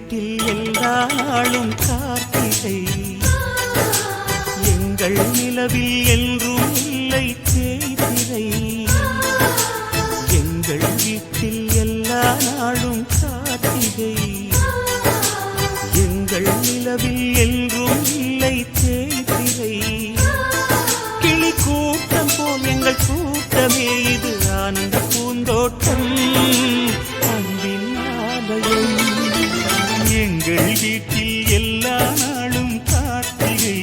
வீட்டில் எல்லா நாளும் கார்த்திகை, எங்கள் நிலவில் என்றும் இல்லை தேய்பிறை. எங்கள் வீட்டில் எல்லா நாளும் கார்த்திகை, எங்கள் நிலவில் என்றும் இல்லை தேய்பிறை. கிளி கூட்டம் போல் எங்கள் கூட்டமே இது ஆனந்த பூந்தோட்டம், அன்பின் ஆலயம். எங்கள் வீட்டில் எல்லா நாளும் கார்த்திகை,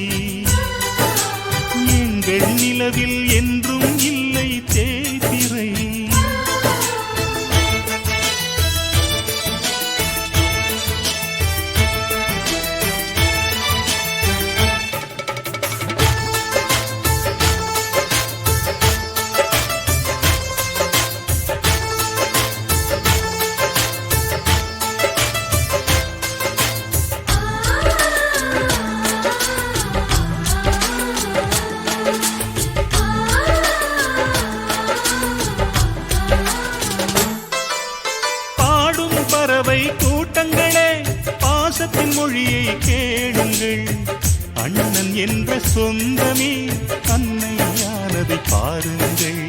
எங்கள் நிலவில் என்றும் இல்லை தேய்பிறை. பறவை கூட்டங்களே, பாசத்தின் மொழியை கேளுங்கள். அண்ணன் என்ற சொந்தமே அன்னையானதை பாருங்கள்.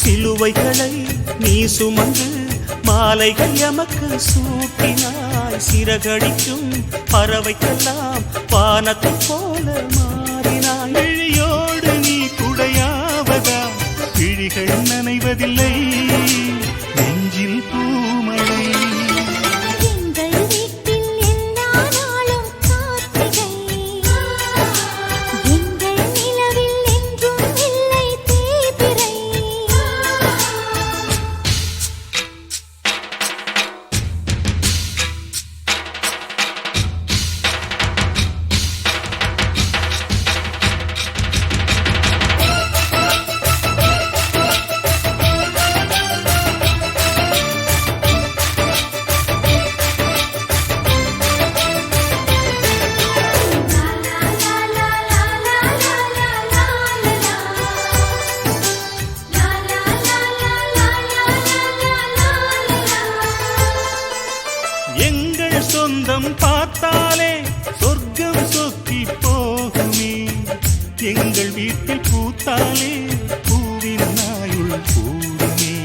சிலுவைகளை நீ சுமந்து மாலைகள் எமக்கு சூட்டினாய். சிறகடிக்கும் பறவைக்கெல்லாம் வானத்தை போல மாறினாய். விழியோடு நீ குடையாவதா, விழிகள் நனைவதில்லை, நெஞ்சில் பூமழை. எங்கள் வீட்டில் எல்லா நாளும் கார்த்திகை, எங்கள் நிலவில் என்றும் இல்லை தேய்பிறை. எங்கள் சொந்தம் பார்த்தாலே சொர்க்கம் சொக்கி போகுமே. எங்கள் வீட்டில் பூத்தாலே பூவின் நாயுள் கூடுமே.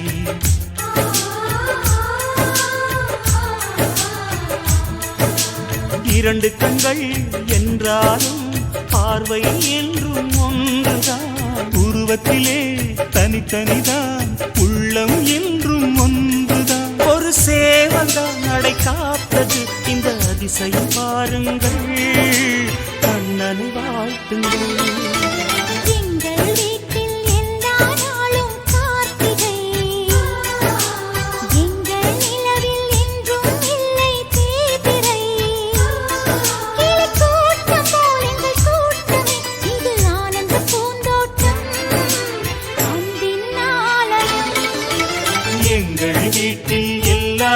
இரண்டு கண்கள் என்றாலும் பார்வை என்றும் ஒன்றுதான். உருவத்திலே தனித்தனிதான், உள்ளம் என்றும் ஒன்றுதான். ஒரு சேவல்தான் நடை காத்தது, இந்த அதிசயம் பாருங்கள், கண்ணனை வாழ்த்துங்கள். எங்கள் வீட்டில் எல்லா நாளும் கார்த்திகை, எங்கள் நிலவில் என்றும் இல்லை தேய்பிறை. கிளி கூட்டம் போல் எங்கள் கூட்டமே இது ஆனந்த பூந்தோட்டம், அன்பின் ஆலயம். எங்கள் வீட்டில் எல்லா